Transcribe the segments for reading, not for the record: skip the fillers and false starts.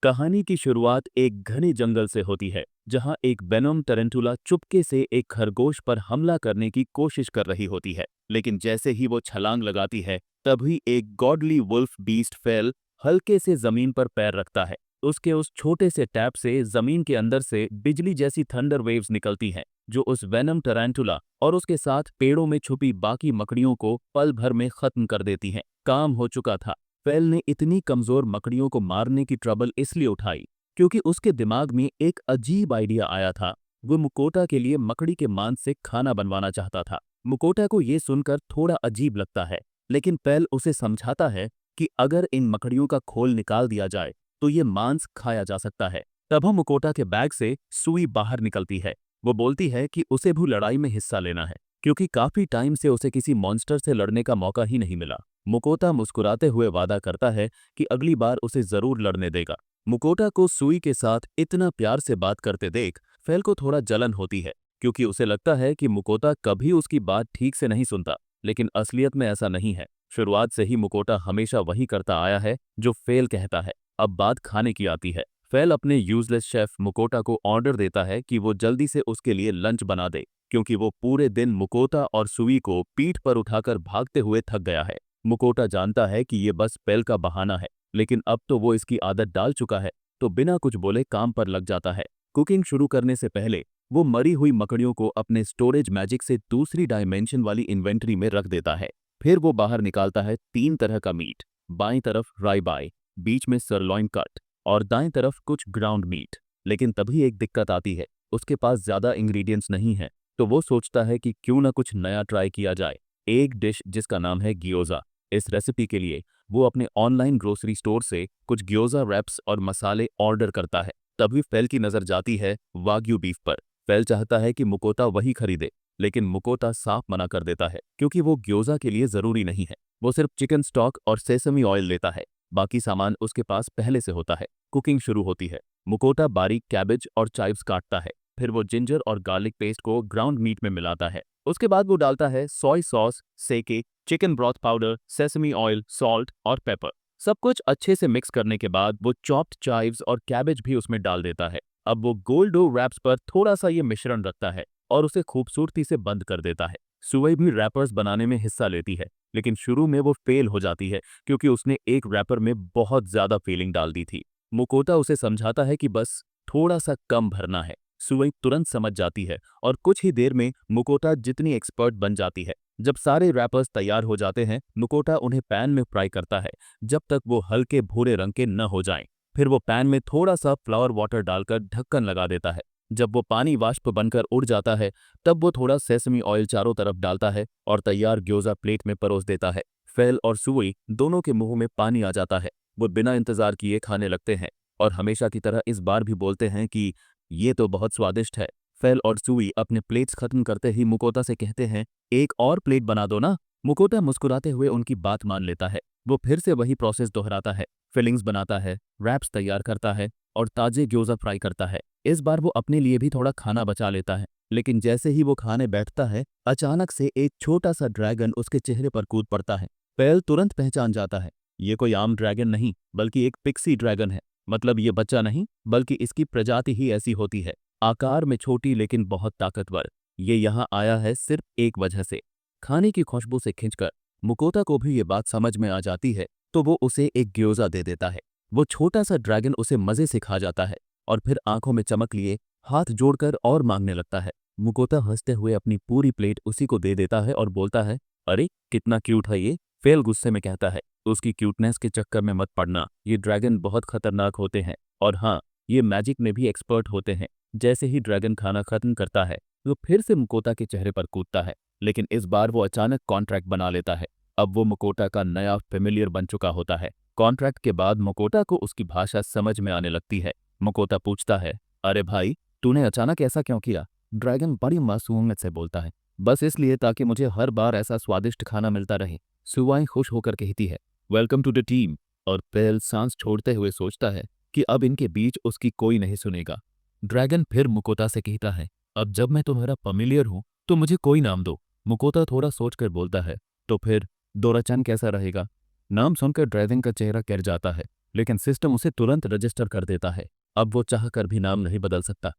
कहानी की शुरुआत एक घने जंगल से होती है, जहां एक वेनोम टरेंटुला चुपके से एक खरगोश पर हमला करने की कोशिश कर रही होती है। लेकिन जैसे ही वो छलांग लगाती है, तभी एक गॉडली वुल्फ बीस्ट फेल हल्के से जमीन पर पैर रखता है। उसके उस छोटे से टैप से जमीन के अंदर से बिजली जैसी थंडर वेव्स निकलती हैं, जो उस वेनम टरेंटुला और उसके साथ पेड़ों में छुपी बाकी मकड़ियों को पल भर में खत्म कर देती हैं। काम हो चुका था। फेल ने इतनी कमजोर मकड़ियों को मारने की ट्रबल इसलिए उठाई क्योंकि उसके दिमाग में एक अजीब आइडिया आया था। वो मुकोटा के लिए मकड़ी के मांस से खाना बनवाना चाहता था। मुकोटा को ये सुनकर थोड़ा अजीब लगता है, लेकिन पेल उसे समझाता है कि अगर इन मकड़ियों का खोल निकाल दिया जाए तो ये मांस खाया जा सकता है। तब हम मुकोटा के बैग से सुई बाहर निकलती है। वो बोलती है कि उसे भी लड़ाई में हिस्सा लेना है, क्योंकि काफी टाइम से उसे किसी मॉन्स्टर से लड़ने का मौका ही नहीं मिला। मुकोटा मुस्कुराते हुए वादा करता है कि अगली बार उसे जरूर लड़ने देगा। मुकोटा को सुई के साथ इतना प्यार से बात करते देख फेल को थोड़ा जलन होती है, क्योंकि उसे लगता है कि मुकोटा कभी उसकी बात ठीक से नहीं सुनता। लेकिन असलियत में ऐसा नहीं है। शुरुआत से ही मुकोटा हमेशा वही करता आया है जो फेल कहता है। अब बात खाने की आती है। फेल अपने यूजलेस शेफ मुकोटा को ऑर्डर देता है कि वो जल्दी से उसके लिए लंच बना दे, क्योंकि वो पूरे दिन मुकोटा और सुई को पीठ पर उठाकर भागते हुए थक गया है। मुकोटा जानता है कि ये बस पेल का बहाना है, लेकिन अब तो वो इसकी आदत डाल चुका है, तो बिना कुछ बोले काम पर लग जाता है। कुकिंग शुरू करने से पहले वो मरी हुई मकड़ियों को अपने स्टोरेज मैजिक से दूसरी डायमेंशन वाली इन्वेंट्री में रख देता है। फिर वो बाहर निकालता है 3 तरह का मीट। बाईं तरफ राइबाई, बीच में सरलॉइन कट और दाएं तरफ कुछ ग्राउंड मीट। लेकिन तभी एक दिक्कत आती है, उसके पास ज्यादा इंग्रेडिएंट्स नहीं है। तो वो सोचता है कि क्यों ना कुछ नया ट्राई किया जाए। एक डिश जिसका नाम है ग्योजा। इस रेसिपी के लिए वो अपने ऑनलाइन ग्रोसरी स्टोर से कुछ ग्योजा रैप्स और मसाले ऑर्डर करता है। तभी फेल की नजर जाती है वाग्यू बीफ पर। फेल चाहता है कि मुकोटा वही खरीदे, लेकिन मुकोटा साफ मना कर देता है, क्योंकि वो ग्योजा के लिए जरूरी नहीं है। वो सिर्फ चिकन स्टॉक और सेसमी ऑयल लेता है। बाकी सामान उसके पास पहले से होता है। कुकिंग शुरू होती है। मुकोटा बारीक कैबेज और चाइव्स काटता है। फिर वो जिंजर और गार्लिक पेस्ट को ग्राउंड मीट में मिलाता है। उसके बाद वो डालता है सोय सॉस, सेके, chicken broth powder, sesame oil, salt और पेपर। सब कुछ अच्छे से मिक्स करने के बाद वो चॉप्ड चाइव्स और कैबेज भी उसमें डाल देता है। अब वो गोल डो रैप्स पर थोड़ा सा ये मिश्रण रखता है और उसे खूबसूरती से बंद कर देता है। सुवई भी रैपर्स बनाने में हिस्सा लेती है, लेकिन शुरू में वो फेल हो जाती है, क्योंकि उसने एक रैपर में बहुत ज्यादा फीलिंग डाल दी थी। मुकोटा उसे समझाता है कि बस थोड़ा सा कम भरना है। सुवई तुरंत समझ जाती है और कुछ ही देर में मुकोटा जितनी एक्सपर्ट बन जाती है। जब सारे रैपर्स तैयार हो जाते हैं, मुकोटा उन्हें पैन में फ्राई करता है जब तक वो हल्के भूरे रंग के न हो जाएं। फिर वो पैन में थोड़ा सा फ्लावर वाटर डालकर ढक्कन लगा देता है। जब वो पानी वाष्प बनकर उड़ जाता है, तब वो थोड़ा सेसमी ऑयल चारों तरफ डालता है और तैयार ग्योजा प्लेट में परोस देता है। फेल और सुई दोनों के मुंह में पानी आ जाता है। वो बिना इंतजार किए खाने लगते हैं और हमेशा की तरह इस बार भी बोलते हैं कि ये तो बहुत स्वादिष्ट है। फेल और सुई अपने प्लेट्स खत्म करते ही मुकोटा से कहते हैं, एक और प्लेट बना दो ना। मुकोटा मुस्कुराते हुए उनकी बात मान लेता है। वो फिर से वही प्रोसेस दोहराता है। फिलिंग्स बनाता है, रैप्स तैयार करता है और ताजे ग्योजा फ्राई करता है। इस बार वो अपने लिए भी थोड़ा खाना बचा लेता है। लेकिन जैसे ही वो खाने बैठता है, अचानक से एक छोटा सा ड्रैगन उसके चेहरे पर कूद पड़ता है। फेल तुरंत पहचान जाता है, ये कोई आम ड्रैगन नहीं, बल्कि एक पिक्सी ड्रैगन है। मतलब ये बच्चा नहीं, बल्कि इसकी प्रजाति ही ऐसी होती है। आकार में छोटी लेकिन बहुत ताकतवर। ये यहाँ आया है सिर्फ एक वजह से, खाने की खुशबू से खिंचकर। मुकोटा को भी ये बात समझ में आ जाती है, तो वो उसे एक ग्योजा दे देता है। वो छोटा सा ड्रैगन उसे मजे से खा जाता है और फिर आंखों में चमक लिए हाथ जोड़कर और मांगने लगता है। मुकोटा हंसते हुए अपनी पूरी प्लेट उसी को दे देता है और बोलता है, अरे कितना क्यूट है ये। फेल गुस्से में कहता है, उसकी क्यूटनेस के चक्कर में मत पड़ना, ये ड्रैगन बहुत खतरनाक होते हैं और हाँ, ये मैजिक में भी एक्सपर्ट होते हैं। जैसे ही ड्रैगन खाना खत्म करता है, वो फिर से मुकोटा के चेहरे पर कूदता है, लेकिन इस बार वो अचानक कॉन्ट्रैक्ट बना लेता है। अब वो मुकोटा का नया फेमिलियर बन चुका होता है। कॉन्ट्रैक्ट के बाद मुकोटा को उसकी भाषा समझ में आने लगती है। मुकोटा पूछता है, अरे भाई, तूने अचानक ऐसा क्यों किया? ड्रैगन बड़ी मासूमियत से बोलता है, बस इसलिए ताकि मुझे हर बार ऐसा स्वादिष्ट खाना मिलता रहे। सुवाई खुश होकर कहती है, वेलकम टू द टीम। और पेल सांस छोड़ते हुए सोचता है कि अब इनके बीच उसकी कोई नहीं सुनेगा। ड्रैगन फिर मुकोटा से कहता है, अब जब मैं तुम्हारा फैमिलियर हूं तो मुझे कोई नाम दो। मुकोटा थोड़ा सोचकर बोलता है, तो फिर दोराचन कैसा रहेगा? नाम सुनकर ड्रैगन का चेहरा गिर जाता है। लेकिन सिस्टम उसे तुरंत रजिस्टर कर देता है। अब वो चाहकर भी नाम नहीं बदल सकता।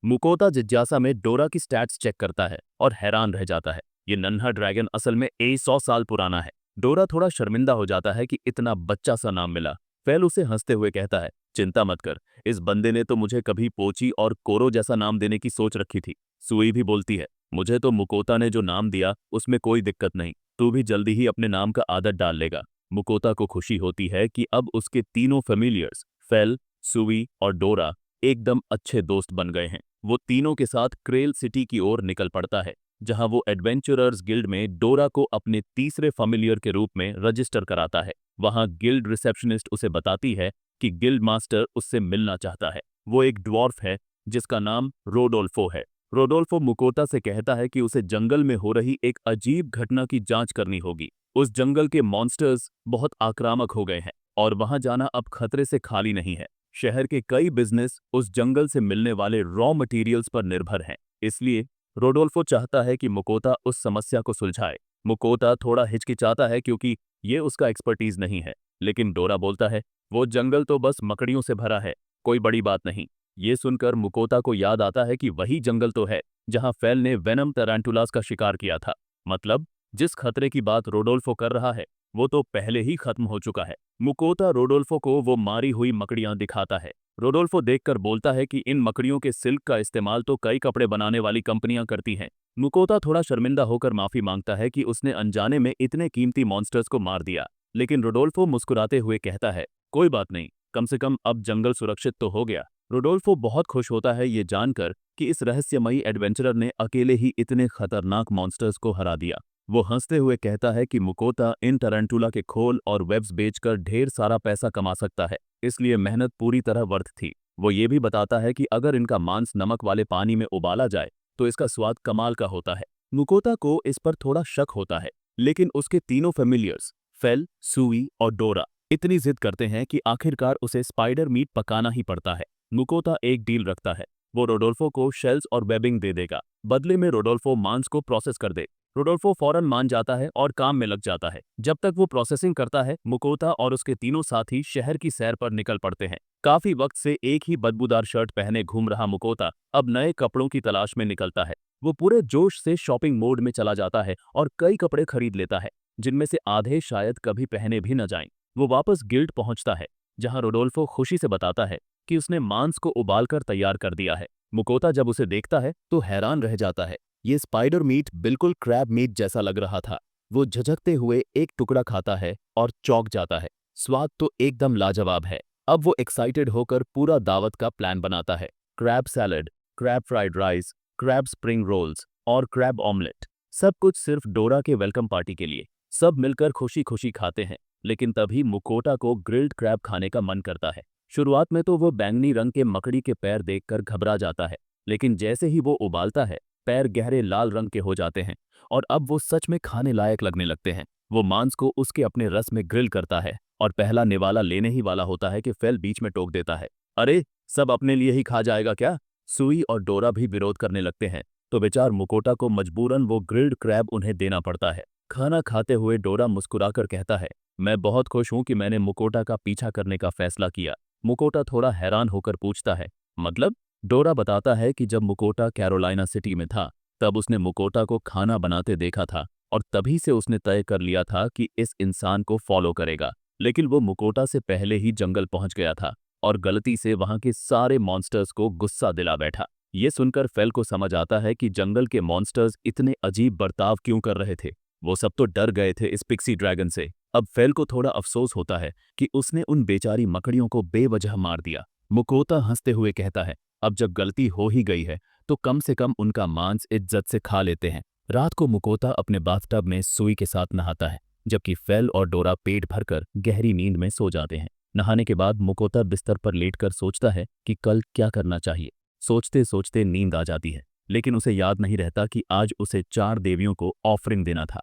मुकोता जिज्ञासा में डोरा की स्टैट्स चेक करता है और हैरान रह जाता है। ये नन्हा ड्रैगन असल में 100 साल पुराना है। डोरा थोड़ा शर्मिंदा हो जाता है कि इतना बच्चा सा नाम मिला। फेल उसे हंसते हुए कहता है, चिंता मत कर, इस बंदे ने तो मुझे कभी पोची और कोरो जैसा नाम देने की सोच रखी थी। सुई भी बोलती है, मुझे तो मुकोता ने जो नाम दिया उसमें कोई दिक्कत नहीं, तू भी जल्दी ही अपने नाम का आदत डाल लेगा। मुकोता को खुशी होती है कि अब उसके तीनों फेमिलियर्स फेल, सुई और डोरा एकदम अच्छे दोस्त बन गए हैं। वो तीनों के साथ क्रेल सिटी की ओर निकल पड़ता है, जहां वो एडवेंचरर्स गिल्ड में डोरा को अपने तीसरे फेमिलियर के रूप में रजिस्टर कराता है। वहां गिल्ड रिसेप्शनिस्ट उसे बताती है कि गिल्ड मास्टर उससे मिलना चाहता है। वो एक ड्वार्फ है जिसका नाम रोडोल्फो है। रोडोल्फो मुकोता से कहता है कि उसे जंगल में हो रही एक अजीब घटना की जांच करनी होगी। उस जंगल के मॉन्स्टर्स बहुत आक्रामक हो गए हैं और वहां जाना अब खतरे से खाली नहीं है। शहर के कई बिजनेस उस जंगल से मिलने वाले रॉ मटेरियल्स पर निर्भर हैं। इसलिए रोडोल्फो चाहता है कि मुकोता उस समस्या को सुलझाए। मुकोता थोड़ा हिचकिचाता है क्योंकि ये उसका एक्सपर्टीज नहीं है, लेकिन डोरा बोलता है, वो जंगल तो बस मकड़ियों से भरा है, कोई बड़ी बात नहीं। ये सुनकर मुकोता को याद आता है कि वही जंगल तो है जहां फेल ने वेनम टैरांटुलास का शिकार किया था। मतलब जिस खतरे की बात रोडोल्फो कर रहा है वो तो पहले ही खत्म हो चुका है। मुकोता रोडोल्फो को वो मारी हुई मकड़ियां दिखाता है। रोडोल्फो देखकर बोलता है कि इन मकड़ियों के सिल्क का इस्तेमाल तो कई कपड़े बनाने वाली कंपनियां करती हैं। मुकोता थोड़ा शर्मिंदा होकर माफी मांगता है कि उसने अनजाने में इतने कीमती मॉन्स्टर्स को मार दिया, लेकिन रोडोल्फो मुस्कुराते हुए कहता है, कोई बात नहीं, कम से कम अब जंगल सुरक्षित तो हो गया। रोडोल्फो बहुत खुश होता है ये जानकर कि इस रहस्यमयी एडवेंचरर ने अकेले ही इतने खतरनाक मॉन्स्टर्स को हरा दिया। वो हंसते हुए कहता है कि मुकोता इन टरंटुला के खोल और वेब्स बेचकर ढेर सारा पैसा कमा सकता है, इसलिए मेहनत पूरी तरह वर्थ थी। वो ये भी बताता है कि अगर इनका मांस नमक वाले पानी में उबाला जाए तो इसका स्वाद कमाल का होता है। मुकोता को इस पर थोड़ा शक होता है, लेकिन उसके तीनों फेमिलियर्स फेल, सुई और डोरा इतनी जिद करते हैं कि आखिरकार उसे स्पाइडर मीट पकाना ही पड़ता है। मुकोता एक डील रखता है, वो रोडोल्फो को शेल्स और वेबिंग दे देगा, बदले में रोडोल्फो मांस को प्रोसेस कर दे। रोडोल्फो फौरन मान जाता है और काम में लग जाता है। जब तक वो प्रोसेसिंग करता है, मुकोता और उसके तीनों साथी शहर की सैर पर निकल पड़ते हैं। काफी वक्त से एक ही बदबूदार शर्ट पहने घूम रहा मुकोता अब नए कपड़ों की तलाश में निकलता है। वो पूरे जोश से शॉपिंग मोड में चला जाता है और कई कपड़े खरीद लेता है, जिनमें से आधे शायद कभी पहने भी न जाएं। वो वापस गिल्ड पहुंचता है, जहां रोडोल्फो खुशी से बताता है कि उसने मांस को उबालकर तैयार कर दिया है। मुकोता जब उसे देखता है तो हैरान रह जाता है। ये स्पाइडर मीट बिल्कुल क्रैब मीट जैसा लग रहा था। वो झझकते हुए एक टुकड़ा खाता है और चौंक जाता है। स्वाद तो एकदम लाजवाब है। अब वो एक्साइटेड होकर पूरा दावत का प्लान बनाता है। Crab salad, crab fried rice, crab spring rolls और क्रैब ऑमलेट, सब कुछ सिर्फ डोरा के वेलकम पार्टी के लिए। सब मिलकर खुशी खुशी खाते हैं, लेकिन तभी मुकोटा को ग्रिल्ड क्रैब खाने का मन करता है। शुरुआत में तो वो बैंगनी रंग के मकड़ी के पैर देखकर घबरा जाता है, लेकिन जैसे ही वो उबालता है, पैर गहरे लाल रंग के हो जाते हैं और अब वो सच में खाने लायक लगने लगते हैं। वो मांस को उसके अपने रस में ग्रिल करता है और पहला निवाला लेने ही वाला होता है कि फेल बीच में टोक देता है, अरे सब अपने लिए ही खा जाएगा क्या? सुई और डोरा भी विरोध करने लगते हैं, तो बेचार मुकोटा को मजबूरन वो ग्रिल्ड क्रैब उन्हें देना पड़ता है। खाना खाते हुए डोरा मुस्कुराकर कहता है, मैं बहुत खुश हूं कि मैंने मुकोटा का पीछा करने का फैसला किया। मुकोटा थोड़ा हैरान होकर पूछता है, मतलब? डोरा बताता है कि जब मुकोटा कैरोलिना सिटी में था, तब उसने मुकोटा को खाना बनाते देखा था और तभी से उसने तय कर लिया था कि इस इंसान को फॉलो करेगा। लेकिन वो मुकोटा से पहले ही जंगल पहुंच गया था और गलती से वहां के सारे मॉन्स्टर्स को गुस्सा दिला बैठा। ये सुनकर फेल को समझ आता है कि जंगल के मॉन्स्टर्स इतने अजीब बर्ताव क्यों कर रहे थे। वो सब तो डर गए थे इस पिक्सी ड्रैगन से। अब फेल को थोड़ा अफसोस होता है कि उसने उन बेचारी मकड़ियों को बेवजह मार दिया। मुकोता हंसते हुए कहता है, अब जब गलती हो ही गई है तो कम से कम उनका मांस इज्जत से खा लेते हैं। रात को मुकोता अपने बाथटब में सुई के साथ नहाता है, जबकि फेल और डोरा पेट भरकर गहरी नींद में सो जाते हैं। नहाने के बाद मुकोता बिस्तर पर लेटकर सोचता है कि कल क्या करना चाहिए। सोचते सोचते नींद आ जाती है, लेकिन उसे याद नहीं रहता कि आज उसे 4 देवियों को ऑफरिंग देना था।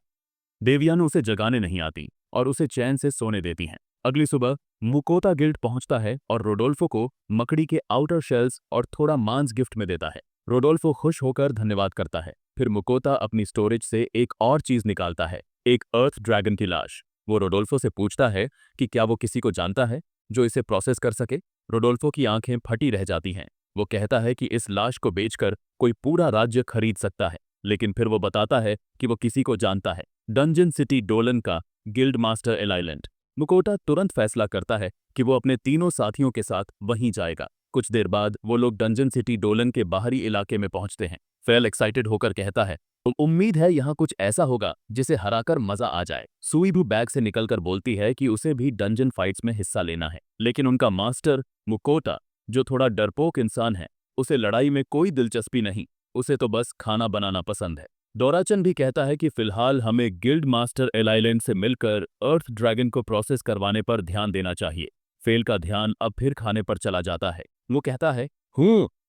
देवियां उसे जगाने नहीं आती और उसे चैन से सोने देती हैं। अगली सुबह मुकोता गिल्ड पहुंचता है और रोडोल्फो को मकड़ी के आउटर शेल्स और थोड़ा मांस गिफ्ट में देता है। रोडोल्फो खुश होकर धन्यवाद करता है। फिर मुकोता अपनी स्टोरेज से एक और चीज निकालता है, एक अर्थ ड्रैगन की लाश। वो रोडोल्फो से पूछता है कि क्या वो किसी को जानता है। जो इसे प्रोसेस कर सके। रोडोल्फो की आंखें फटी रह जाती हैं। वो कहता है कि इस लाश को बेचकर कोई पूरा राज्य खरीद सकता है, लेकिन फिर वो बताता है कि वो किसी को जानता है, डंजन सिटी डोलन का गिल्ड मास्टर एलाइलेंड। मुकोटा तुरंत फैसला करता है कि वो अपने तीनों साथियों के साथ वहीं जाएगा। कुछ देर बाद वो लोग डंजन सिटी डोलन के बाहरी इलाके में पहुंचते हैं। फेल एक्साइटेड होकर कहता है, उम्मीद है यहाँ कुछ ऐसा होगा जिसे हराकर मजा आ जाए। सुई भी बैग से निकलकर बोलती है कि उसे भी डंजन फाइट्स में हिस्सा लेना है, लेकिन उनका मास्टर मुकोटा, जो थोड़ा डरपोक इंसान है, उसे लड़ाई में कोई दिलचस्पी नहीं, उसे तो बस खाना बनाना पसंद है। डोराचन भी कहता है कि फिलहाल हमें गिल्ड मास्टर एलाइलैंड से मिलकर अर्थ ड्रैगन को प्रोसेस करवाने पर ध्यान देना चाहिए। फेल का ध्यान अब फिर खाने पर चला जाता है। वो कहता है,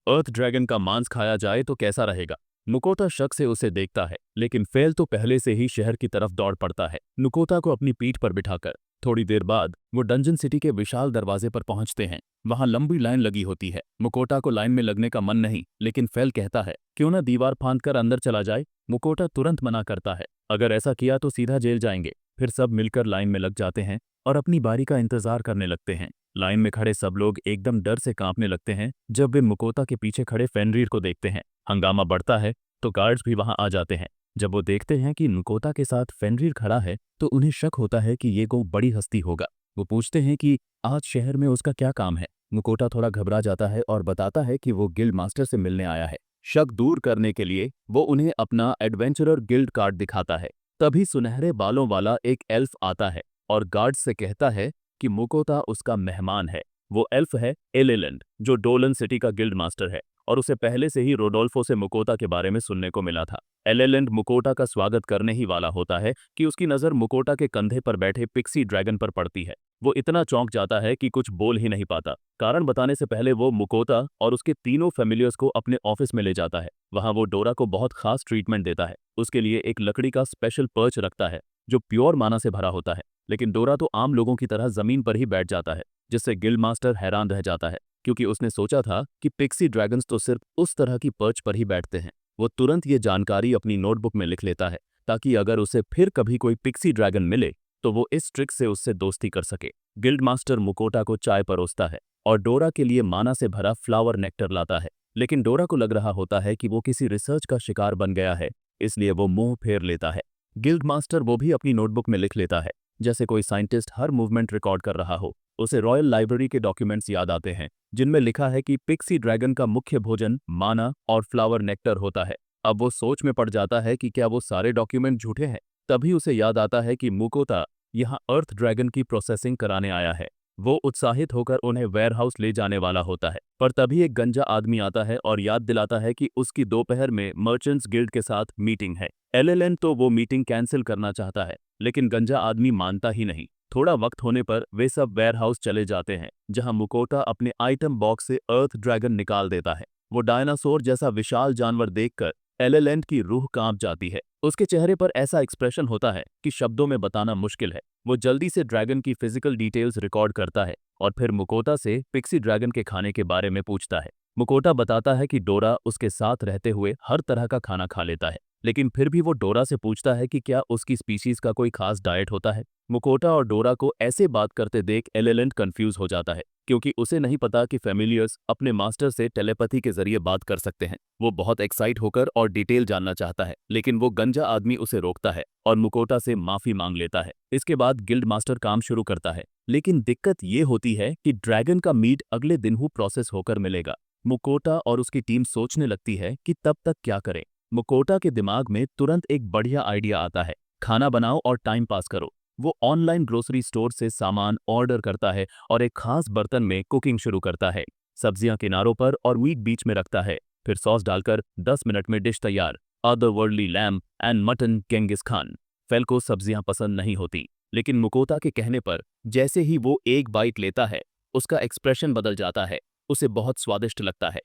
अर्थ ड्रैगन का मांस खाया जाए तो कैसा रहेगा। मुकोटा शक से उसे देखता है, लेकिन फेल तो पहले से ही शहर की तरफ दौड़ पड़ता है, मुकोटा को अपनी पीठ पर बिठाकर। थोड़ी देर बाद वो डंजन सिटी के विशाल दरवाजे पर पहुंचते हैं। वहां लंबी लाइन लगी होती है। मुकोटा को लाइन में लगने का मन नहीं, लेकिन फेल कहता है, क्यों ना दीवार फांदकर अंदर चला जाए। मुकोटा तुरंत मना करता है, अगर ऐसा किया तो सीधा जेल जाएंगे। फिर सब मिलकर लाइन में लग जाते हैं और अपनी बारी का इंतजार करने लगते हैं। लाइन में खड़े सब लोग एकदम डर से कांपने लगते हैं जब वे मुकोटा के पीछे खड़े फेनरीर को देखते हैं। हंगामा बढ़ता है तो गार्ड्स भी वहां आ जाते हैं। जब वो देखते हैं कि मुकोटा के साथ फेनरीर खड़ा है तो उन्हें शक होता है कि ये कोई बड़ी हस्ती होगा। वो पूछते हैं कि आज शहर में उसका क्या काम है। मुकोटा थोड़ा घबरा जाता है और बताता है कि वो गिल्ड मास्टर से मिलने आया है। शक दूर करने के लिए वो उन्हें अपना एडवेंचरर गिल्ड कार्ड दिखाता है। तभी सुनहरे बालों वाला एक एल्फ आता है और गार्ड से कहता है कि मुकोटा उसका मेहमान है। वो एल्फ है एलेलैंड, जो डोलन सिटी का गिल्ड मास्टर है, और उसे पहले से ही रोडोल्फो से मुकोटा के बारे में सुनने को मिला था। एलेलैंड मुकोटा का स्वागत करने ही वाला होता है कि उसकी नज़र मुकोटा के कंधे पर बैठे पिक्सी ड्रैगन पर पड़ती है। वो इतना चौंक जाता है कि कुछ बोल ही नहीं पाता। कारण बताने से पहले वो मुकोटा और उसके तीनों फैमिलियर्स को अपने ऑफिस में ले जाता है। वहां वो डोरा को बहुत खास ट्रीटमेंट देता है। उसके लिए एक लकड़ी का स्पेशल पर्च रखता है जो प्योर माना से भरा होता है, लेकिन डोरा तो आम लोगों की तरह जमीन पर ही बैठ जाता है, जिससे गिल्ड मास्टर हैरान रह जाता है, क्योंकि उसने सोचा था कि पिक्सी ड्रैगन्स तो सिर्फ उस तरह की पर्च पर ही बैठते हैं। वो तुरंत ये जानकारी अपनी नोटबुक में लिख लेता है ताकि अगर उसे फिर कभी कोई पिक्सी ड्रैगन मिले तो वो इस ट्रिक से उससे दोस्ती कर सके। गिल्ड मास्टर मुकोटा को चाय परोसता है और डोरा के लिए माना से भरा फ्लावर नेक्टर लाता है, लेकिन डोरा को लग रहा होता है कि वो किसी रिसर्च का शिकार बन गया है, इसलिए वो मुंह फेर लेता है। गिल्ड मास्टर वो भी अपनी नोटबुक में लिख लेता है, जैसे कोई साइंटिस्ट हर मूवमेंट रिकॉर्ड कर रहा हो। उसे रॉयल लाइब्रेरी के डॉक्यूमेंट्स याद आते हैं जिनमें लिखा है कि पिक्सी ड्रैगन का मुख्य भोजन माना और फ्लावर नेक्टर होता है। अब वो सोच में पड़ जाता है कि क्या वो सारे डॉक्यूमेंट झूठे हैं। तभी उसे याद आता है कि मुकोटा यहाँ अर्थ ड्रैगन की प्रोसेसिंग कराने आया है। वो उत्साहित होकर उन्हें वेयरहाउस ले जाने वाला होता है, पर तभी एक गंजा आदमी आता है और याद दिलाता है कि उसकी दोपहर में मर्चेंट्स गिल्ड के साथ मीटिंग है। एलेलैंड तो वो मीटिंग कैंसिल करना चाहता है, लेकिन गंजा आदमी मानता ही नहीं। थोड़ा वक्त होने पर वे सब वेयरहाउस चले जाते हैं, जहां मुकोटा अपने आइटम बॉक्स से अर्थ ड्रैगन निकाल देता है। वो डायनासोर जैसा विशाल जानवर देखकर एलेलैंड की रूह कांप जाती है। उसके चेहरे पर ऐसा एक्सप्रेशन होता है कि शब्दों में बताना मुश्किल है। वो जल्दी से ड्रैगन की फिजिकल डिटेल्स रिकॉर्ड करता है और फिर मुकोटा से पिक्सी ड्रैगन के खाने के बारे में पूछता है। मुकोटा बताता है कि डोरा उसके साथ रहते हुए हर तरह का खाना खा लेता है, लेकिन फिर भी वो डोरा से पूछता है कि क्या उसकी स्पीशीज का कोई खास डाइट होता है। मुकोटा और डोरा को ऐसे बात करते देख एलेलैंड कंफ्यूज हो जाता है, क्योंकि उसे नहीं पता कि फैमिलियर्स अपने मास्टर से टेलीपैथी के जरिए बात कर सकते हैं। वो बहुत एक्साइट होकर और डिटेल जानना चाहता है, लेकिन वो गंजा आदमी उसे रोकता है और मुकोटा से माफी मांग लेता है। इसके बाद गिल्ड मास्टर काम शुरू करता है, लेकिन दिक्कत ये होती है कि ड्रैगन का मीट अगले दिन ही प्रोसेस होकर मिलेगा। मुकोटा और उसकी टीम सोचने लगती है कि तब तक क्या करें। मुकोटा के दिमाग में तुरंत एक बढ़िया आइडिया आता है, खाना बनाओ और टाइम पास करो। वो ऑनलाइन ग्रोसरी स्टोर से सामान ऑर्डर करता है और एक खास बर्तन में कुकिंग शुरू करता है। सब्जियां किनारों पर और मीट बीच में रखता है, फिर सॉस डालकर 10 मिनट में डिश तैयार। Otherworldly lamb and mutton Genghis Khan. फेल को सब्जियां पसंद नहीं होती, लेकिन मुकोटा के कहने पर जैसे ही वो एक बाइट लेता है उसका एक्सप्रेशन बदल जाता है, उसे बहुत स्वादिष्ट लगता है।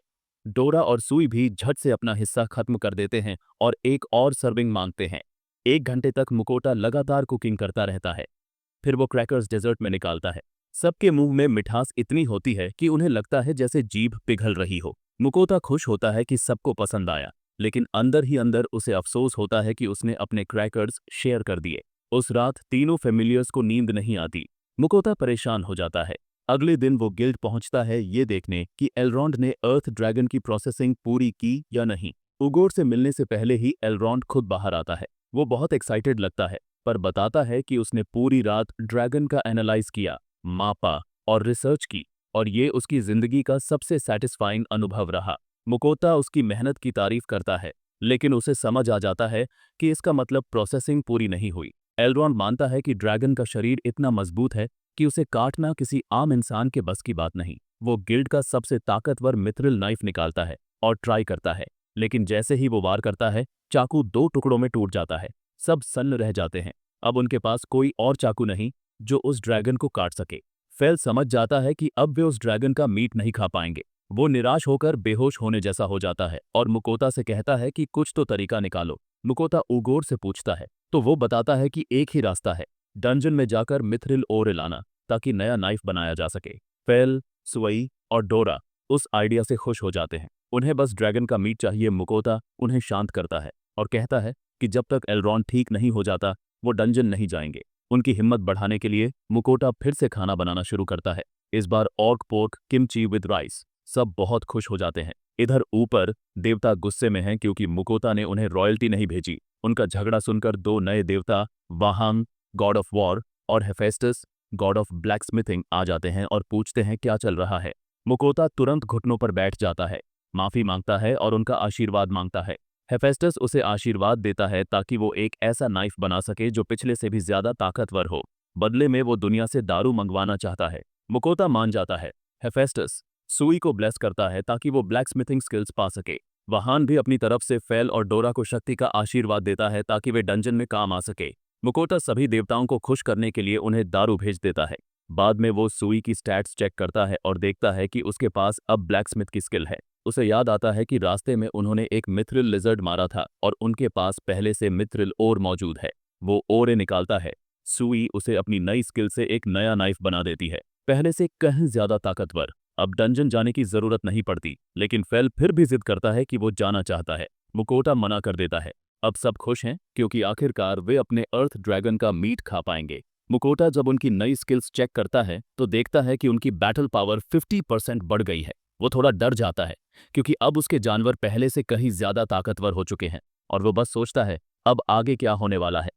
डोरा और सुई भी झट से अपना हिस्सा खत्म कर देते हैं और एक और सर्विंग मांगते हैं। 1 घंटे तक मुकोटा लगातार कुकिंग करता रहता है, फिर वो क्रैकर्स डेजर्ट में निकालता है। सबके मुंह में मिठास इतनी होती है कि उन्हें लगता है जैसे जीभ पिघल रही हो। मुकोटा खुश होता है कि सबको पसंद आया, लेकिन अंदर ही अंदर उसे अफसोस होता है कि उसने अपने क्रैकर्स शेयर कर दिए। उस रात तीनों फैमिलियर्स को नींद नहीं आती। मुकोटा परेशान हो जाता है। अगले दिन वो गिल्ड पहुंचता है ये देखने कि एलरॉन्ड ने अर्थ ड्रैगन की प्रोसेसिंग पूरी की या नहीं। उगोर से मिलने से पहले ही एलरॉन्ड खुद बाहर आता है। वो बहुत एक्साइटेड लगता है, पर बताता है कि उसने पूरी रात ड्रैगन का एनालाइज किया, मापा और रिसर्च की, और ये उसकी जिंदगी का सबसे सेटिस्फाइंग अनुभव रहा। मुकोता उसकी मेहनत की तारीफ करता है, लेकिन उसे समझ आ जाता है कि इसका मतलब प्रोसेसिंग पूरी नहीं हुई। एलरॉन्ड मानता है कि ड्रैगन का शरीर इतना मजबूत है कि उसे काटना किसी आम इंसान के बस की बात नहीं। वो गिल्ड का सबसे ताकतवर मिथ्रिल नाइफ निकालता है और ट्राई करता है, लेकिन जैसे ही वो वार करता है, चाकू 2 टुकड़ों में टूट जाता है। सब सन्न रह जाते हैं। अब उनके पास कोई और चाकू नहीं जो उस ड्रैगन को काट सके। फेल समझ जाता है कि अब वे उस ड्रैगन का मीट नहीं खा पाएंगे। वो निराश होकर बेहोश होने जैसा हो जाता है और मुकोता से कहता है कि कुछ तो तरीका निकालो। मुकोता उगोर से पूछता है, तो वो बताता है कि एक ही रास्ता है, डंजन में जाकर मिथ्रिल ओरे लाना, ताकि नया नाइफ बनाया जा सके। फेल, सुई और डोरा उस आइडिया से खुश हो जाते हैं। उन्हें बस ड्रैगन का मीट चाहिए। मुकोता उन्हें शांत करता है और कहता है कि जब तक एलरॉन्ड ठीक नहीं हो जाता, वो डंजन नहीं जाएंगे। उनकी हिम्मत बढ़ाने के लिए मुकोटा फिर से खाना बनाना शुरू करता है, इस बार orc pork kimchi with rice. सब बहुत खुश हो जाते हैं। इधर ऊपर देवता गुस्से में हैं क्योंकि मुकोता ने उन्हें रॉयल्टी नहीं भेजी। उनका झगड़ा सुनकर 2 नए देवता, वाहांग गॉड ऑफ वॉर और हेफेस्टस गॉड ऑफ ब्लैकस्मिथिंग आ जाते हैं और पूछते हैं क्या चल रहा है। मुकोता तुरंत घुटनों पर बैठ जाता है, माफी मांगता है और उनका आशीर्वाद मांगता है। हेफेस्टस उसे आशीर्वाद देता है ताकि वो एक ऐसा नाइफ बना सके जो पिछले से भी ज्यादा ताकतवर हो। बदले में वो दुनिया से दारू मंगवाना चाहता है। मुकोता मान जाता है। हेफेस्टस सुई को ब्लेस करता है ताकि वो ब्लैकस्मिथिंग स्किल्स पा सके। वहान भी अपनी तरफ से फेल और डोरा को शक्ति का आशीर्वाद देता है ताकि वे डंजन में काम आ सके। मुकोटा सभी देवताओं को खुश करने के लिए उन्हें दारू भेज देता है। बाद में वो सुई की स्टैट्स चेक करता है और देखता है कि उसके पास अब ब्लैकस्मिथ की स्किल है। उसे याद आता है कि रास्ते में उन्होंने एक मिथ्रिल लिजर्ड मारा था और उनके पास पहले से मिथ्रिल ओर मौजूद है। वो ओरे निकालता है। सुई उसे अपनी नई स्किल से एक नया नाइफ बना देती है, पहले से कहीं ज्यादा ताकतवर। अब डंजन जाने की जरूरत नहीं पड़ती, लेकिन फेल फिर भी जिद करता है कि वो जाना चाहता है। मुकोटा मना कर देता है। अब सब खुश हैं क्योंकि आखिरकार वे अपने अर्थ ड्रैगन का मीट खा पाएंगे। मुकोटा जब उनकी नई स्किल्स चेक करता है तो देखता है कि उनकी बैटल पावर 50% बढ़ गई है। वो थोड़ा डर जाता है क्योंकि अब उसके जानवर पहले से कहीं ज्यादा ताकतवर हो चुके हैं और वो बस सोचता है अब आगे क्या होने वाला है।